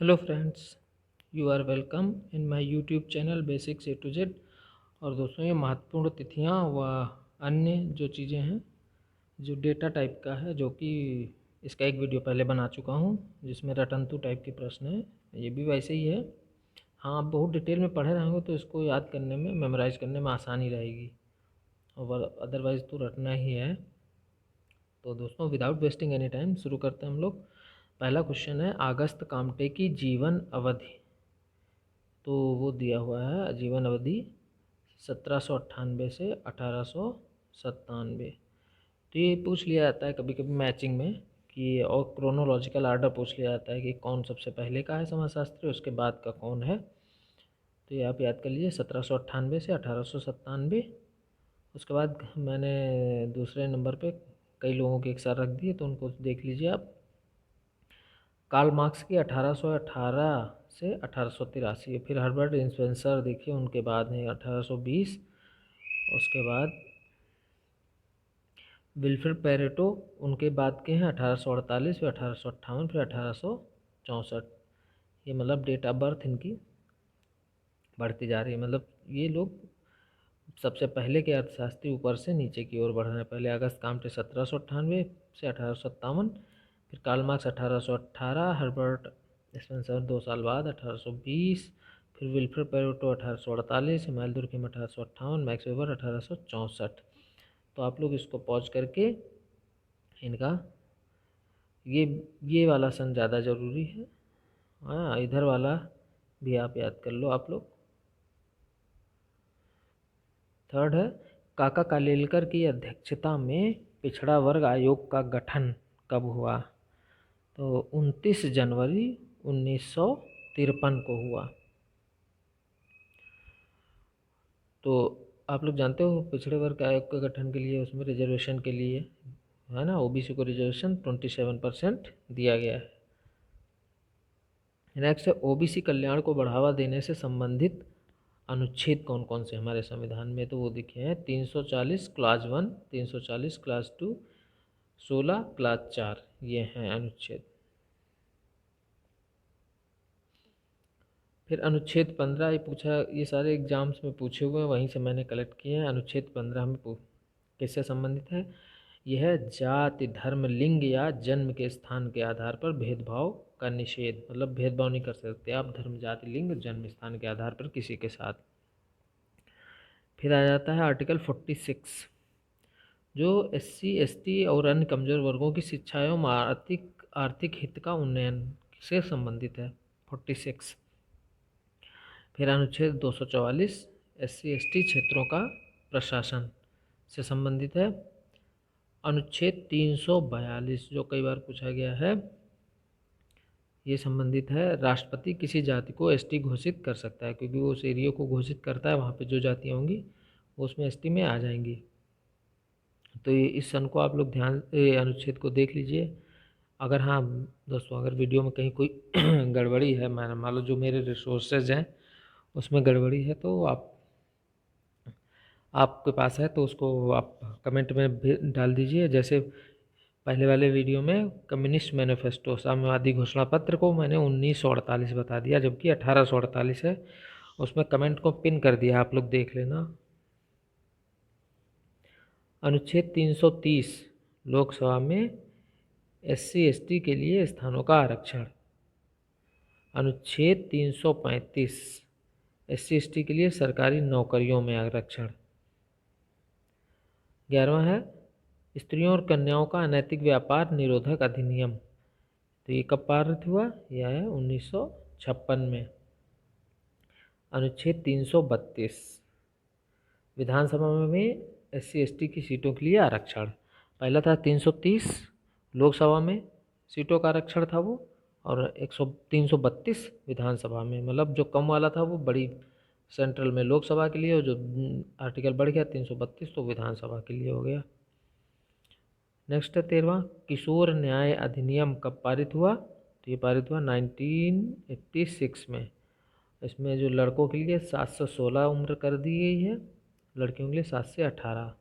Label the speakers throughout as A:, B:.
A: Hello friends, you are welcome in my YouTube channel basics A to Z. और दोस्तों, ये महत्वपूर्ण तिथियां व अन्य जो चीज़ें हैं जो डेटा टाइप का है, जो कि इसका एक वीडियो पहले बना चुका हूं जिसमें रटन टू टाइप के प्रश्न हैं। ये भी वैसे ही है। हाँ, आप बहुत डिटेल में पढ़े रहेंगे तो इसको याद करने में, मेमोराइज करने में आसानी रहेगी, और अदरवाइज़ तो रटना ही है। तो दोस्तों, विदाउट वेस्टिंग एनी टाइम शुरू करते हैं हम लोग। पहला क्वेश्चन है, अगस्त काम्टे की जीवन अवधि। तो वो दिया हुआ है जीवन अवधि 1798 से 1897। तो ये पूछ लिया जाता है कभी कभी मैचिंग में कि, और क्रोनोलॉजिकल आर्डर पूछ लिया जाता है कि कौन सबसे पहले का है समाजशास्त्री, उसके बाद का कौन है। तो ये आप याद कर लीजिए, 1798 से 1897। उसके बाद मैंने दूसरे नंबर पे कई लोगों के एक साथ रख दिए, तो उनको देख लीजिए आप। कार्ल मार्क्स की 1818 से 1883। फिर हर्बर्ट स्पेंसर देखिए, उनके बाद है 1820। उसके बाद विल्फ्रेड पेरेटो, उनके बाद के हैं 1848, फिर 1858, फिर 1864। ये मतलब डेट ऑफ बर्थ इनकी बढ़ती जा रही है। मतलब ये लोग सबसे पहले के अर्थशास्त्री ऊपर से नीचे की ओर बढ़ रहे हैं। पहले अगस्त काम्टे 1798 से 1857, फिर कार्ल मार्क्स 1818, हर्बर्ट स्पेंसर 2 साल बाद 1820, फिर Wilfred Pareto 1848, Emmanuel Durkheim 1858, Max Weber 1864। तो आप लोग इसको पॉज करके इनका ये ये वाला सन ज़्यादा ज़रूरी है। हाँ, इधर वाला भी आप याद कर लो आप लोग। थर्ड है, काका कालेलकर की अध्यक्षता में पिछड़ा वर्ग आयोग का गठन कब हुआ। तो 29 जनवरी 1953 को हुआ। तो आप लोग जानते हो, पिछड़े वर्ग आयोग के गठन के लिए उसमें रिजर्वेशन के लिए है ना, ओबीसी को रिजर्वेशन 27% दिया गया है। नेक्स्ट है, ओबीसी कल्याण को बढ़ावा देने से संबंधित अनुच्छेद कौन कौन से हमारे संविधान में। तो वो दिखे हैं 340 क्लास 1, 340 क्लास 2, 16 क्लास 4, ये हैं अनुच्छेद। फिर अनुच्छेद 15 ये पूछा, ये सारे एग्जाम्स में पूछे हुए हैं, वहीं से मैंने कलेक्ट किए हैं। अनुच्छेद 15 में किससे संबंधित है। यह है जाति, धर्म, लिंग या जन्म के स्थान के आधार पर भेदभाव का निषेध। मतलब भेदभाव नहीं कर सकते आप धर्म, जाति, लिंग, जन्म स्थान के आधार पर किसी के साथ। फिर आ जाता है आर्टिकल 46, जो SC ST और अन्य कमजोर वर्गों की शिक्षा एवं आर्थिक आर्थिक हित का उन्नयन से संबंधित है, 46। फिर अनुच्छेद 244, SC ST क्षेत्रों का प्रशासन से संबंधित है। अनुच्छेद 342, जो कई बार पूछा गया है, ये संबंधित है, राष्ट्रपति किसी जाति को ST घोषित कर सकता है, क्योंकि वो उस एरिया को घोषित करता है, वहाँ पे जो जातियाँ होंगी वो उसमें ST में आ जाएंगी। तो ये इस सन को आप लोग ध्यान अनुच्छेद को देख लीजिए। अगर हाँ दोस्तों, अगर वीडियो में कहीं कोई गड़बड़ी है, मान लो जो मेरे रिसोर्सेज हैं उसमें गड़बड़ी है, तो आपके पास है तो उसको आप कमेंट में डाल दीजिए। जैसे पहले वाले वीडियो में कम्युनिस्ट मैनिफेस्टो, साम्यवादी घोषणा पत्र को मैंने 1948 बता दिया, जबकि 1848 है। उसमें कमेंट को पिन कर दिया, आप लोग देख लेना। अनुच्छेद 330, लोकसभा में SC ST के लिए स्थानों का आरक्षण। अनुच्छेद 335, SC ST के लिए सरकारी नौकरियों में आरक्षण। 11वां है, स्त्रियों और कन्याओं का अनैतिक व्यापार निरोधक अधिनियम। तो ये कब पारित हुआ, यह है 1956 में। अनुच्छेद 332, विधानसभा में SC ST की सीटों के लिए आरक्षण। पहला था 330, लोकसभा में सीटों का आरक्षण था वो, और 332 विधानसभा में। मतलब जो कम वाला था वो बड़ी सेंट्रल में लोकसभा के लिए, और जो आर्टिकल बढ़ गया 332 तो विधानसभा के लिए हो गया। नेक्स्ट है 13वां, किशोर न्याय अधिनियम कब पारित हुआ। तो ये पारित हुआ 1986 में। इसमें जो लड़कों के लिए 7 से 16 उम्र कर दी गई है, लड़कियों के लिए 7 से 18,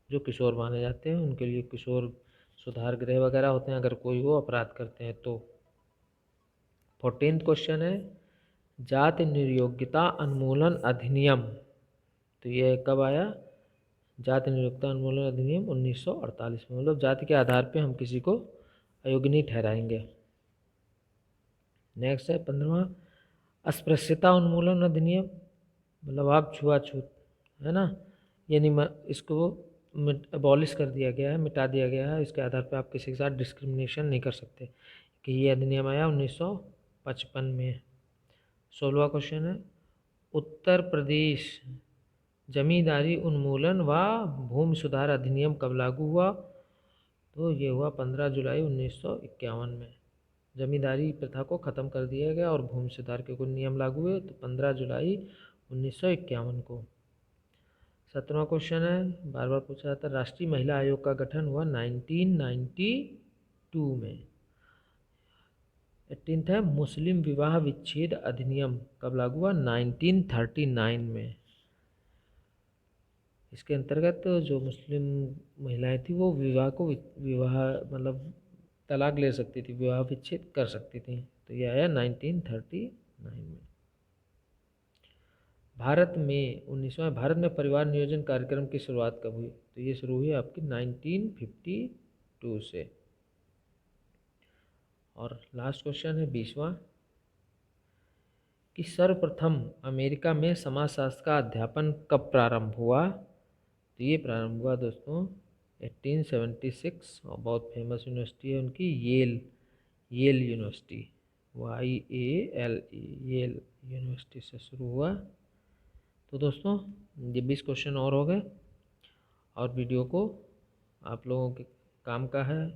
A: जो किशोर माने जाते हैं उनके लिए किशोर सुधार गृह वगैरह होते हैं, अगर कोई वो अपराध करते हैं तो। 14th क्वेश्चन है जाति निर्योग्यता उन्मूलन अधिनियम, तो ये कब आया? जाति निर्योग्यता उन्मूलन अधिनियम 1948 में, मतलब जाति के आधार पे हम किसी को अयोग्य नहीं ठहराएंगे। नेक्स्ट है 15वां अस्पृश्यता उन्मूलन अधिनियम, मतलब आप छुआछूत है ना, यानी इसको अबॉलिश कर दिया गया है, मिटा दिया गया है। इसके आधार पर आप किसी के साथ डिस्क्रिमिनेशन नहीं कर सकते कि ये अधिनियम आया 1955 में। 16वां क्वेश्चन है उत्तर प्रदेश जमींदारी उन्मूलन व भूमि सुधार अधिनियम कब लागू हुआ? तो ये हुआ 15 जुलाई 1951 में। जमींदारी प्रथा को ख़त्म कर दिया गया और भूमि सुधार के कुछ नियम लागू हुए, तो 15 जुलाई 1951 को। 17वां क्वेश्चन है, बार बार पूछा जाता है, राष्ट्रीय महिला आयोग का गठन हुआ 1992 में। 18th है मुस्लिम विवाह विच्छेद अधिनियम कब लागू हुआ? 1939 में। इसके अंतर्गत जो मुस्लिम महिलाएं थी वो विवाह मतलब तलाक ले सकती थी, विवाह विच्छेद कर सकती थी, तो यह आया 1939 में। भारत में 19वां भारत में परिवार नियोजन कार्यक्रम की शुरुआत कब हुई? तो ये शुरू हुई आपकी 1952 से। और लास्ट क्वेश्चन है 20वां कि सर्वप्रथम अमेरिका में समाजशास्त्र का अध्यापन कब प्रारंभ हुआ? तो ये प्रारंभ हुआ दोस्तों 1876 और बहुत फेमस यूनिवर्सिटी है उनकी Yale university, YALE Yale university से शुरू हुआ। तो दोस्तों ये 20 क्वेश्चन और हो गए और वीडियो को आप लोगों के काम का है,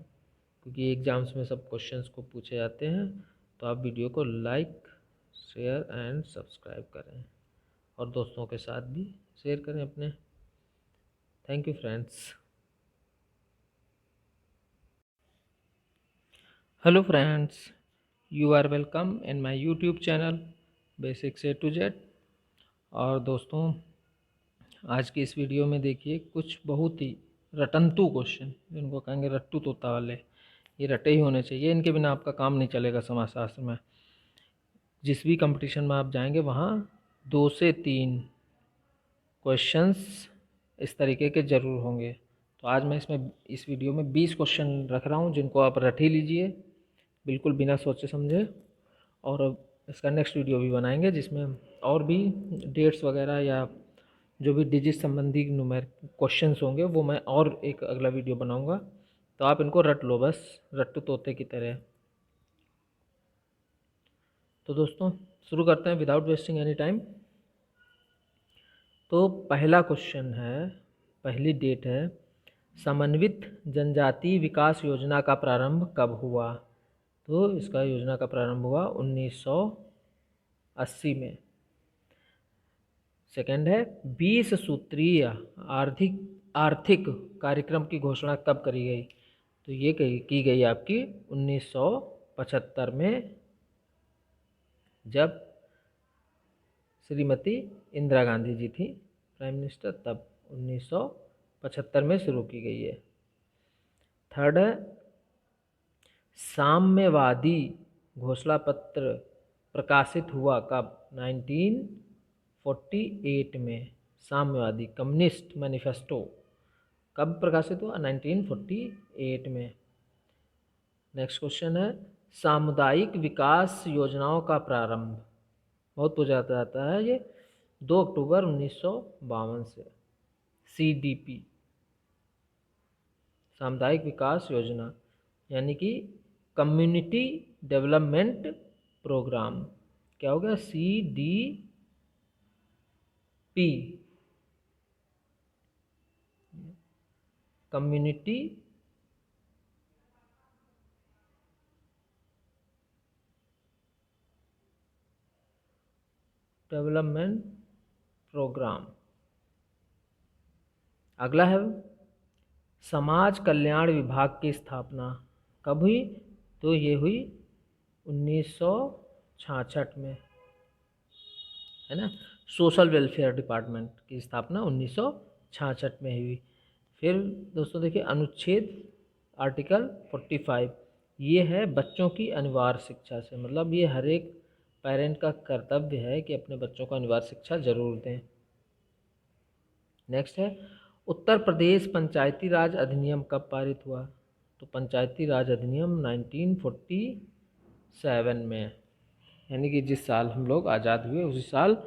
A: क्योंकि एग्जाम्स में सब क्वेश्चंस को पूछे जाते हैं, तो आप वीडियो को लाइक शेयर एंड सब्सक्राइब करें और दोस्तों के साथ भी शेयर करें अपने। Thank you friends. Hello friends, you are welcome in my YouTube channel basics A to Z। और दोस्तों आज की इस वीडियो में देखिए कुछ बहुत ही रटंतु क्वेश्चन, जिनको कहेंगे रट्टू तोता वाले, ये रटे ही होने चाहिए, इनके बिना आपका काम नहीं चलेगा समाजशास्त्र में। जिस भी कंपटीशन में आप जाएंगे वहाँ 2 से 3 क्वेश्चंस इस तरीके के ज़रूर होंगे। तो आज मैं इस वीडियो में 20 क्वेश्चन रख रहा हूँ, जिनको आप रट ही लीजिए बिल्कुल बिना सोचे समझे। और इसका नेक्स्ट वीडियो भी बनाएंगे जिसमें और भी डेट्स वगैरह या जो भी डिजिट संबंधी न्यूमेरिक क्वेश्चंस होंगे वो मैं और एक अगला वीडियो बनाऊंगा। तो आप इनको रट लो बस रट्टू तोते की तरह। तो दोस्तों शुरू करते हैं विदाउट वेस्टिंग एनी टाइम। तो पहला क्वेश्चन है, पहली डेट है, समन्वित जनजाति विकास योजना का प्रारंभ कब हुआ? तो इसका योजना का प्रारंभ हुआ 1980 में। सेकंड है 20 सूत्रीय आर्थिक कार्यक्रम की घोषणा कब करी गई? तो ये की गई आपकी 1975 में, जब श्रीमती इंदिरा गांधी जी थी प्राइम मिनिस्टर, तब 1975 में शुरू की गई है। थर्ड है साम्यवादी घोषणा पत्र प्रकाशित हुआ कब? 1948 में। साम्यवादी कम्युनिस्ट मैनिफेस्टो कब प्रकाशित हुआ? 1948 में। नेक्स्ट क्वेश्चन है सामुदायिक विकास योजनाओं का प्रारंभ, बहुत पूछा जाता है ये, 2 अक्टूबर 1952 से। CDP सामुदायिक विकास योजना यानी कि कम्युनिटी डेवलपमेंट प्रोग्राम, क्या हो गया? CDP community development programme. अगला है समाज कल्याण विभाग की स्थापना कब हुई? तो ये हुई 1966 में, है ना। सोशल वेलफेयर डिपार्टमेंट की स्थापना 1966 में हुई। फिर दोस्तों देखिए अनुच्छेद आर्टिकल 45 ये है बच्चों की अनिवार्य शिक्षा से, मतलब ये हर एक पेरेंट का कर्तव्य है कि अपने बच्चों को अनिवार्य शिक्षा जरूर दें। नेक्स्ट है उत्तर प्रदेश पंचायती राज अधिनियम कब पारित हुआ? तो पंचायती राज अधिनियम 1947 में, यानी कि जिस साल हम लोग आज़ाद हुए उसी साल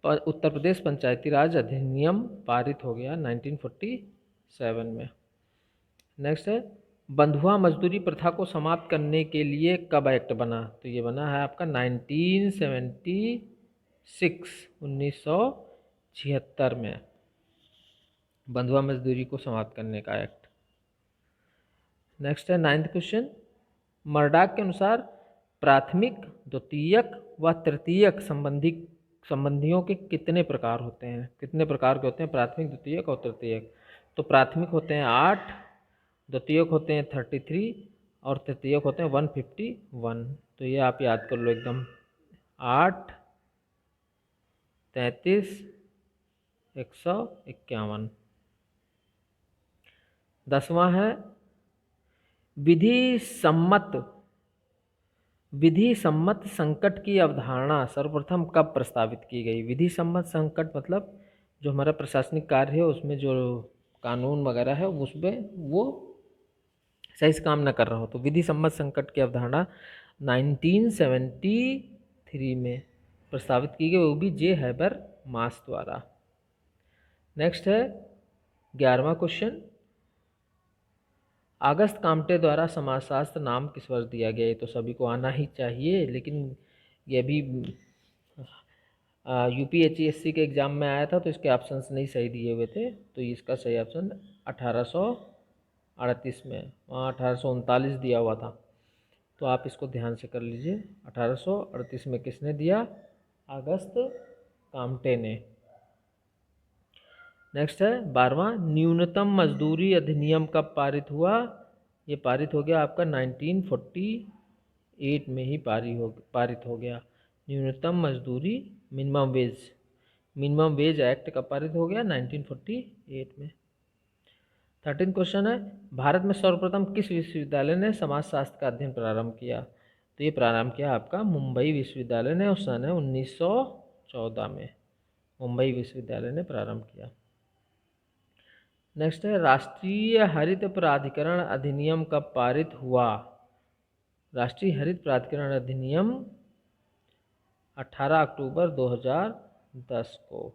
A: उत्तर प्रदेश पंचायती राज अधिनियम पारित हो गया 1947 में। नेक्स्ट है बंधुआ मजदूरी प्रथा को समाप्त करने के लिए कब एक्ट बना? तो ये बना है आपका 1976 में, बंधुआ मजदूरी को समाप्त करने का एक्ट। नेक्स्ट है 9th क्वेश्चन, मर्डाक के अनुसार प्राथमिक, द्वितीयक व तृतीयक संबंधियों के कितने प्रकार होते हैं? कितने प्रकार के होते हैं प्राथमिक, द्वितीयक और तृतीयक? तो प्राथमिक होते हैं 8, द्वितीयक होते हैं 33 और तृतीयक होते हैं 151। तो ये आप याद कर लो एकदम, 8, 33, 151। 10वां है विधि सम्मत संकट की अवधारणा सर्वप्रथम कब प्रस्तावित की गई? विधि सम्मत संकट मतलब जो हमारा प्रशासनिक कार्य है उसमें जो कानून वगैरह है उसमें वो सही से काम न कर रहा हो, तो विधि सम्मत संकट की अवधारणा 1973 में प्रस्तावित की गई, वो भी जे हैबर मास द्वारा। नेक्स्ट है 11वां क्वेश्चन, अगस्त काम्टे द्वारा समाजशास्त्र नाम किस वर्ष दिया गया? ये तो सभी को आना ही चाहिए, लेकिन ये भी UPSC के एग्ज़ाम में आया था तो इसके ऑप्शंस नहीं सही दिए हुए थे, तो इसका सही ऑप्शन 1838 में, वहाँ 1839 दिया हुआ था, तो आप इसको ध्यान से कर लीजिए। 1838 में किसने दिया? अगस्त काम्टे ने। नेक्स्ट है 12वां, न्यूनतम मजदूरी अधिनियम कब पारित हुआ? ये पारित हो गया आपका 1948 में ही पारित हो गया। न्यूनतम मजदूरी मिनिमम वेज एक्ट कब पारित हो गया? 1948 में। 13 क्वेश्चन है, भारत में सर्वप्रथम किस विश्वविद्यालय ने समाजशास्त्र का अध्ययन प्रारंभ किया? तो ये प्रारंभ किया आपका मुंबई विश्वविद्यालय ने, उस सन है 1914 में मुंबई विश्वविद्यालय ने प्रारंभ किया। नेक्स्ट है राष्ट्रीय हरित प्राधिकरण अधिनियम कब पारित हुआ? राष्ट्रीय हरित प्राधिकरण अधिनियम 18 अक्टूबर 2010 को।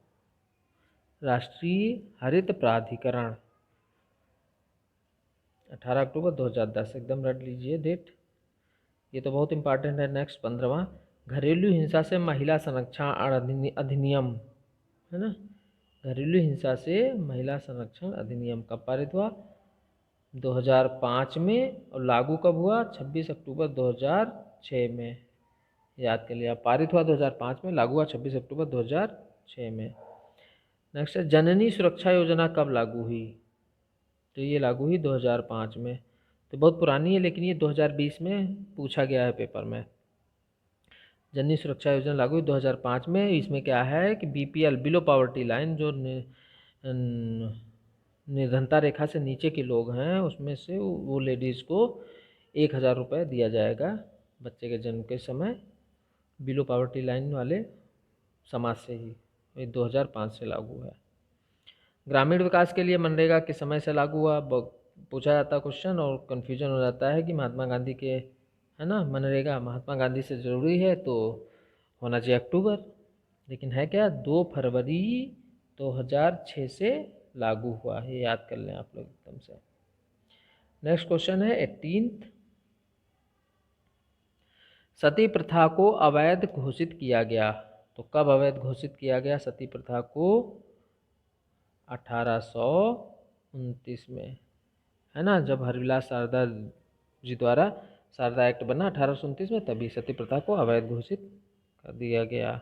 A: राष्ट्रीय हरित प्राधिकरण 18 अक्टूबर 2010, एकदम रट लीजिए डेट, ये तो बहुत इंपॉर्टेंट है। नेक्स्ट 15वां, घरेलू हिंसा से महिला संरक्षण अधिनियम है ना, घरेलू हिंसा से महिला संरक्षण अधिनियम कब पारित हुआ? 2005 में, और लागू कब हुआ? 26 अक्टूबर 2006 में। याद कर लिया, पारित हुआ 2005 में, लागू हुआ 26 अक्टूबर 2006 में। नेक्स्ट है जननी सुरक्षा योजना कब लागू हुई? तो ये लागू हुई 2005 में, तो बहुत पुरानी है, लेकिन ये 2020 में पूछा गया है पेपर में। जननी सुरक्षा योजना लागू हुई 2005 में। इसमें क्या है कि BPL बिलो पॉवर्टी लाइन, जो निर्धनता रेखा से नीचे के लोग हैं, उसमें से वो लेडीज़ को 1000 रुपये दिया जाएगा बच्चे के जन्म के समय, बिलो पॉवर्टी लाइन वाले समाज से ही। ये 2005 से लागू है। ग्रामीण विकास के लिए मनरेगा किस समय से लागू हुआ? पूछा जाता क्वेश्चन और कन्फ्यूजन हो जाता है कि महात्मा गांधी के, है ना, मनरेगा महात्मा गांधी से ज़रूरी है तो होना चाहिए अक्टूबर, लेकिन है क्या 2 फरवरी 2006 से लागू हुआ है, ये याद कर लें आप लोग एकदम से। नेक्स्ट क्वेश्चन है 18th, सती प्रथा को अवैध घोषित किया गया, तो कब अवैध घोषित किया गया सती प्रथा को? 1829 में, है ना, जब हरविलास शारदा जी द्वारा शारदा एक्ट बना 1829 में, तभी सती प्रथा को अवैध घोषित कर दिया गया।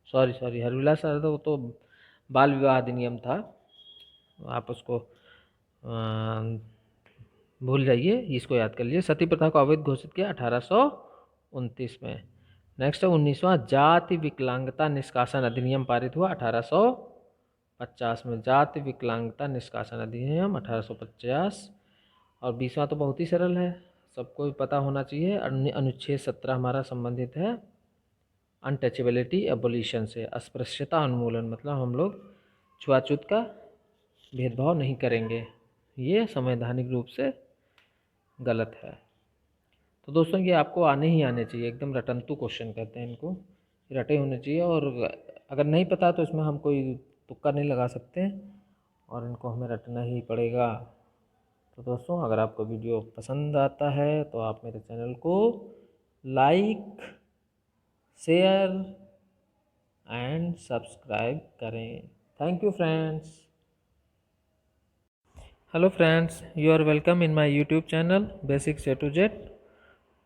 A: सॉरी हरविलास शारदा, वो तो बाल विवाह अधिनियम था, आप उसको भूल जाइए, इसको याद कर लीजिए। सती प्रथा को अवैध घोषित किया 1829 में। नेक्स्ट है 19वां, जाति विकलांगता निष्कासन अधिनियम पारित हुआ 1850 50 में जाति विकलांगता निष्कासन अधिनियम 1850। और 20वां तो बहुत ही सरल है, सबको भी पता होना चाहिए। अनुच्छेद 17 हमारा संबंधित है अनटचेबिलिटी एबोलिशन से, अस्पृश्यता उन्मूलन, मतलब हम लोग छुआछूत का भेदभाव नहीं करेंगे, ये संवैधानिक रूप से गलत है। तो दोस्तों ये आपको आने ही आने चाहिए, एकदम रटंतु क्वेश्चन कहते हैं इनको, रटे होने चाहिए। और अगर नहीं पता तो इसमें हम कोई तुक्का नहीं लगा सकते और इनको हमें रटना ही पड़ेगा। तो दोस्तों अगर आपको वीडियो पसंद आता है तो आप मेरे चैनल को लाइक, शेयर एंड सब्सक्राइब करें। Thank you friends. Hello friends, you are welcome in my YouTube channel basics A to Z.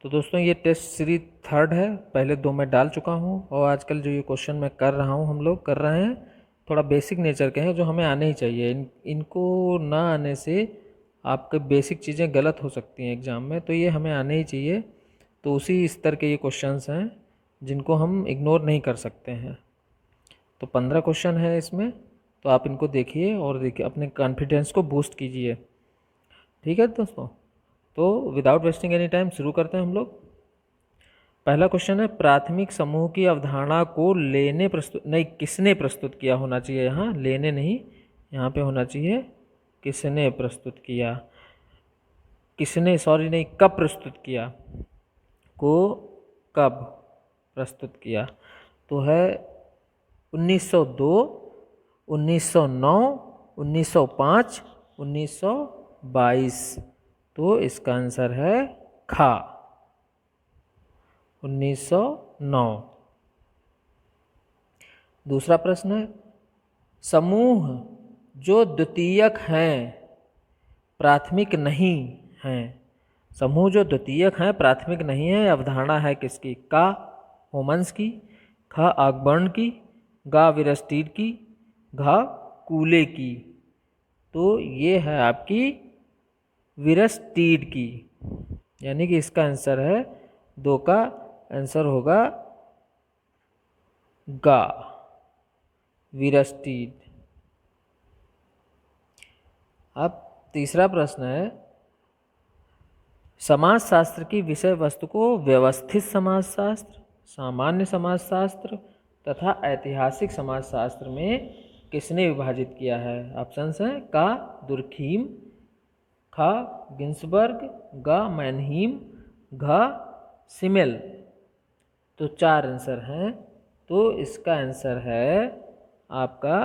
A: तो दोस्तों ये टेस्ट सीरीज 3rd है, पहले 2 मैं डाल चुका हूँ और आजकल जो ये क्वेश्चन मैं कर रहा हूँ, हम लोग कर रहे हैं थोड़ा बेसिक नेचर के हैं जो हमें आने ही चाहिए। इनको ना आने से आपके बेसिक चीज़ें गलत हो सकती हैं एग्ज़ाम में, तो ये हमें आने ही चाहिए। तो उसी स्तर के ये क्वेश्चंस हैं जिनको हम इग्नोर नहीं कर सकते हैं। तो 15 क्वेश्चन है इसमें, तो आप इनको देखिए और देखिए अपने कॉन्फिडेंस को बूस्ट कीजिए। ठीक है दोस्तों, तो विदाउट वेस्टिंग एनी टाइम शुरू करते हैं हम लोग। पहला क्वेश्चन है, प्राथमिक समूह की अवधारणा को किसने प्रस्तुत किया होना चाहिए, यहाँ लेने नहीं, यहाँ पे होना चाहिए किसने प्रस्तुत किया, कब प्रस्तुत किया, को कब प्रस्तुत किया। तो है 1902, 1909, 1905, 1922। तो इसका आंसर है खा, 1909। दूसरा प्रश्न है, समूह जो द्वितीयक हैं प्राथमिक नहीं हैं, समूह जो द्वितीयक हैं प्राथमिक नहीं है, अवधारणा है किसकी, का होमन्स की, ख आगबर्न की, गा विरस्टीड की, घा कूले की। तो ये है आपकी विरस्टीड की, यानी कि इसका आंसर है 2 का आंसर होगा गा, विरस्टीड। अब तीसरा प्रश्न है, समाजशास्त्र की विषय वस्तु को व्यवस्थित समाजशास्त्र, सामान्य समाजशास्त्र तथा ऐतिहासिक समाजशास्त्र में किसने विभाजित किया है। ऑप्शंस हैं का दुर्खीम, खा गिन्सबर्ग, गा मैनहीम, घा सिमेल। तो 4 आंसर हैं, तो इसका आंसर है आपका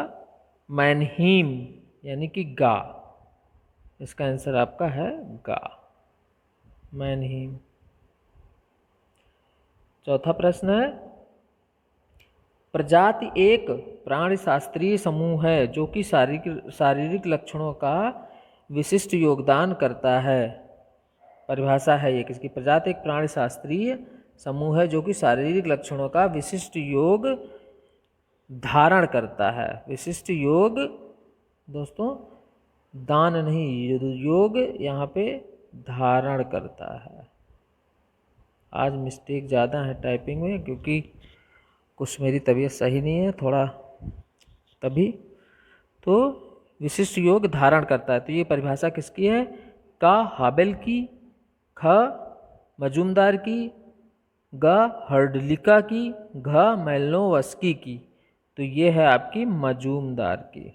A: मैनहीम, यानी कि गा, इसका आंसर आपका है गा, मैनहीम। चौथा प्रश्न है, प्रजाति एक प्राणिशास्त्रीय समूह है जो कि शारीरिक लक्षणों का विशिष्ट योगदान करता है। परिभाषा है ये किसकी, प्रजाति एक प्राणिशास्त्रीय समूह है जो कि शारीरिक लक्षणों का विशिष्ट योग धारण करता है। विशिष्ट योग दोस्तों दान नहीं, योग यहाँ पे धारण करता है। आज मिस्टेक ज़्यादा है टाइपिंग में क्योंकि कुछ मेरी तबीयत सही नहीं है थोड़ा, तभी। तो विशिष्ट योग धारण करता है, तो ये परिभाषा किसकी है, का हाबेल की, ख मजूमदार की, ग हर्डलिका की, घ मेलनोवस्की की। तो ये है आपकी मजूमदार की,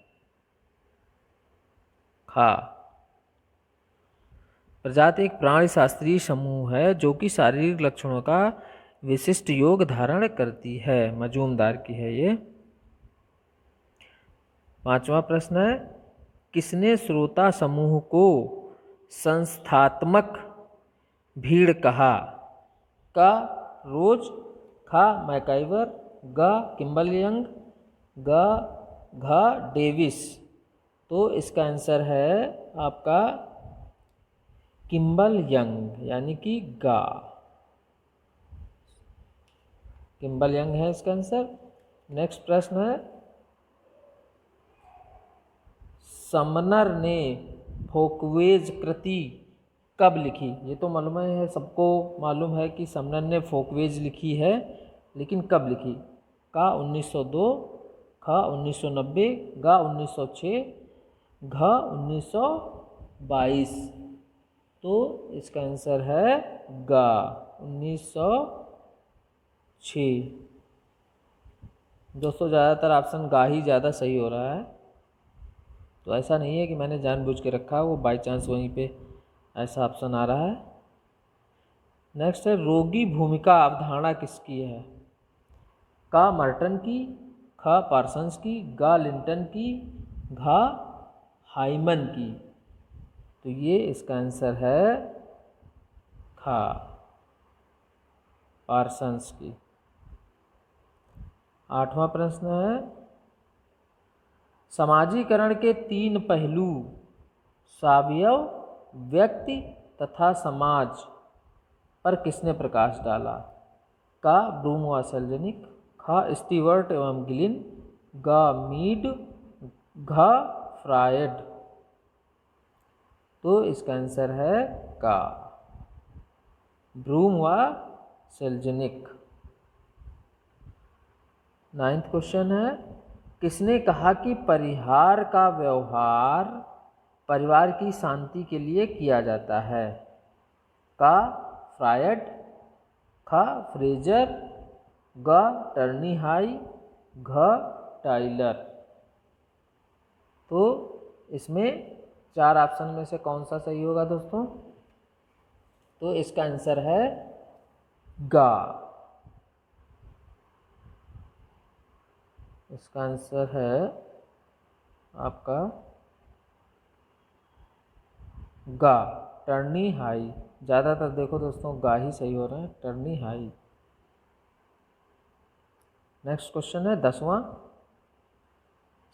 A: खा। प्रजाति एक प्राणिशास्त्रीय समूह है जो कि शारीरिक लक्षणों का विशिष्ट योग धारण करती है, मजूमदार की है ये। 5वां प्रश्न है, किसने श्रोता समूह को संस्थात्मक भीड़ कहा, का रोज, खा मैकाइवर, गा किम्बल यंग, घा डेविस। तो इसका आंसर है आपका किम्बल यंग, यानी कि गा, किम्बल यंग है इसका आंसर। नेक्स्ट प्रश्न है, समनर ने फोकवेज कृति कब लिखी। ये तो मालूम है, सबको मालूम है कि समनर ने फोकवेज लिखी है, लेकिन कब लिखी, का 1902, ख 1990, ग 1906, घ 1922। तो इसका आंसर है ग 1906। दोस्तों ज़्यादातर ऑप्शन गा ही ज़्यादा सही हो रहा है, तो ऐसा नहीं है कि मैंने जानबूझ के रखा, वो बाय चांस वहीं पे ऐसा ऑप्शन आ रहा है। नेक्स्ट है रोगी भूमिका अवधारणा किसकी है? का मर्टन की, ख पार्सन्स की, गा लिंटन की, घा हाइमन की। तो ये इसका आंसर है खा पार्सन्स की। 8वां प्रश्न है समाजीकरण के 3 पहलू सावयव, व्यक्ति तथा समाज पर किसने प्रकाश डाला? का ब्रूम व सेल्जनिक, ख स्टीवर्ट एवं गिलिन, ग मीड, घ फ्रायड। तो इसका आंसर है का ब्रूम व सेल्जनिक। 9th क्वेश्चन है किसने कहा कि परिहार का व्यवहार परिवार की शांति के लिए किया जाता है? का फ्रायड, ख फ्रेजर, ग टर्नी हाई, घ टाइलर। तो इसमें 4 ऑप्शन में से कौन सा सही होगा दोस्तों? तो इसका आंसर है गा। इसका आंसर है आपका गा टर्नी हाई। ज़्यादातर देखो दोस्तों गा ही सही हो रहा है, टर्नी हाई। नेक्स्ट क्वेश्चन है 10वां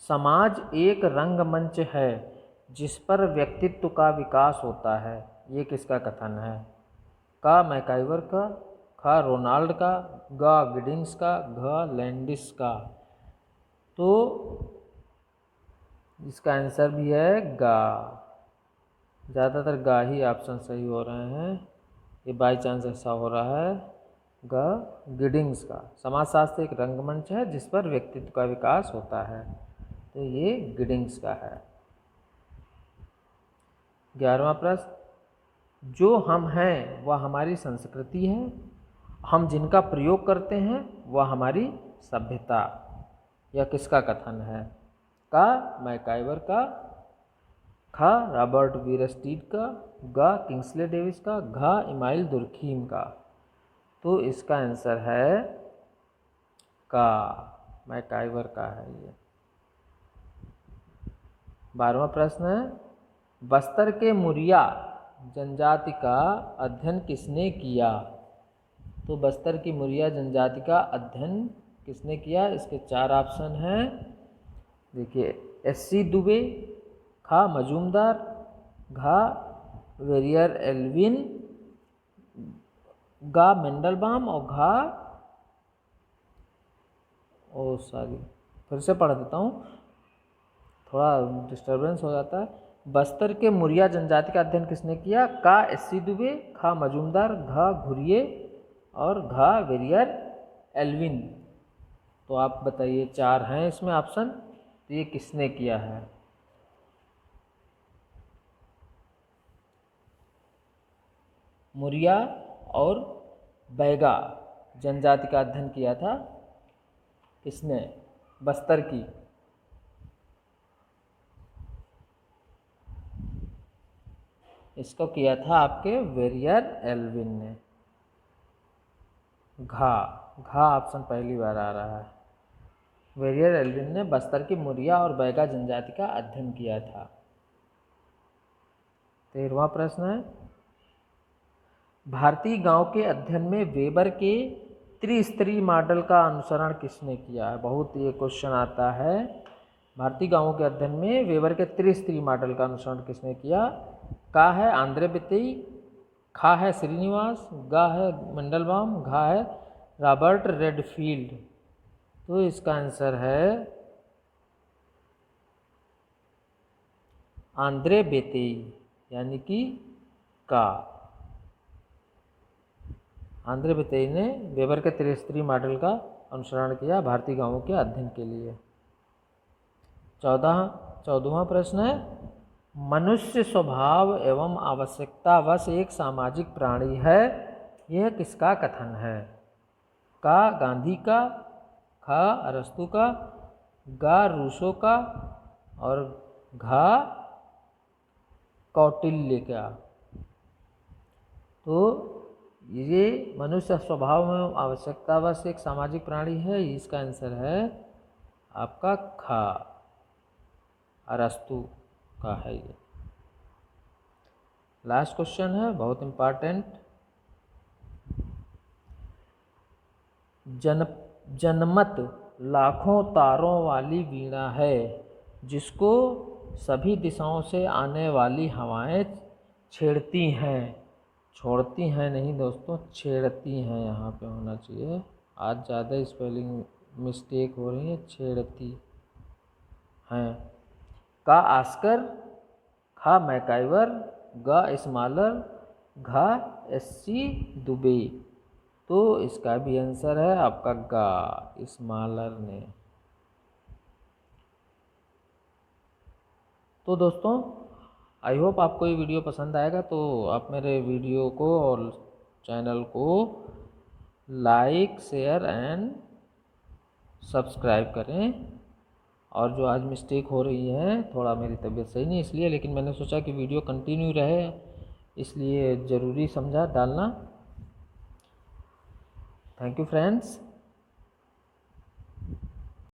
A: समाज एक रंगमंच है जिस पर व्यक्तित्व का विकास होता है, ये किसका कथन है? का मैकाइवर का, ख रोनाल्ड का, ग गिडिंग्स का, घ लैंडिस का। तो इसका आंसर भी है गा। ज़्यादातर गा ही ऑप्शन सही हो रहे हैं, ये बाई चांस ऐसा हो रहा है। ग गिडिंग्स का समाजशास्त्र एक रंगमंच है जिस पर व्यक्तित्व का विकास होता है, तो ये गिडिंग्स का है। 11वां प्रश्न जो हम हैं वह हमारी संस्कृति है, हम जिनका प्रयोग करते हैं वह हमारी सभ्यता। यह किसका कथन है? का मैकाइवर का, ख रॉबर्ट वीरस्टीड का, ग किंग्सले डेविस का, घ इमाइल दुर्खीम का। तो इसका आंसर है का मैकाइवर का है ये। 12वां प्रश्न है बस्तर के मुरिया जनजाति का अध्ययन किसने किया? तो बस्तर की मुरिया जनजाति का अध्ययन किसने किया? इसके 4 ऑप्शन हैं। देखिए एस.सी. दुबे, खा मजूमदार, घा वेरियर एल्विन, गा मेंडलबाम और घा फिर से पढ़ देता हूँ, थोड़ा डिस्टर्बेंस हो जाता है। बस्तर के मुरिया जनजाति का अध्ययन किसने किया? का एस.सी. दुबे, खा मजूमदार, घा घुरिये और घा वेरियर एल्विन। तो आप बताइए 4 हैं इसमें ऑप्शन, तो ये किसने किया है? मुरिया और बैगा जनजाति का अध्ययन किया था किसने? बस्तर की। इसको किया था आपके वेरियर एल्विन ने। घा ऑप्शन पहली बार आ रहा है। वेरियर एल्विन ने बस्तर की मुरिया और बैगा जनजाति का अध्ययन किया था। 13वां प्रश्न है भारतीय गांव के अध्ययन में वेबर के त्रिस्तरीय मॉडल का अनुसरण किसने किया है? बहुत ये क्वेश्चन आता है। भारतीय गांवों के अध्ययन में वेबर के त्रिस्तरीय मॉडल का अनुसरण किसने किया? का है आंद्रे बितेई, खा है श्रीनिवास, गा है मंडलबाम, घा है रॉबर्ट रेडफील्ड। तो इसका आंसर है आंद्रे बेतेई, यानी कि का। आंद्रे बेतेई ने वेबर के त्रिस्तरीय मॉडल का अनुसरण किया भारतीय गांवों के अध्ययन के लिए। चौदहवां प्रश्न है, मनुष्य स्वभाव एवं आवश्यकतावश एक सामाजिक प्राणी है, यह किसका कथन है? का गांधी का, खा अरस्तु का, गा रूसो का और घा कौटिल्य का। तो ये मनुष्य स्वभाव में आवश्यकतावश एक सामाजिक प्राणी है, इसका आंसर है आपका खा अरस्तु का है ये। लास्ट क्वेश्चन है, बहुत इंपॉर्टेंट। जनमत लाखों तारों वाली वीणा है, जिसको सभी दिशाओं से आने वाली हवाएं छेड़ती हैं। छोड़ती हैं नहीं दोस्तों, छेड़ती हैं, यहाँ पे होना चाहिए। आज ज़्यादा स्पेलिंग मिस्टेक हो रही है, छेड़ती हैं। का आस्कर, खा मैकाइवर, गा स्मॉलर, घा एससी दुबे। तो इसका भी आंसर है आपका गा स्मॉलर ने। तो दोस्तों आई होप आपको ये वीडियो पसंद आएगा, तो आप मेरे वीडियो को और चैनल को लाइक शेयर एंड सब्सक्राइब करें। और जो आज मिस्टेक हो रही है, थोड़ा मेरी तबीयत सही नहीं इसलिए, लेकिन मैंने सोचा कि वीडियो कंटिन्यू रहे इसलिए ज़रूरी समझा डालना। Thank you friends.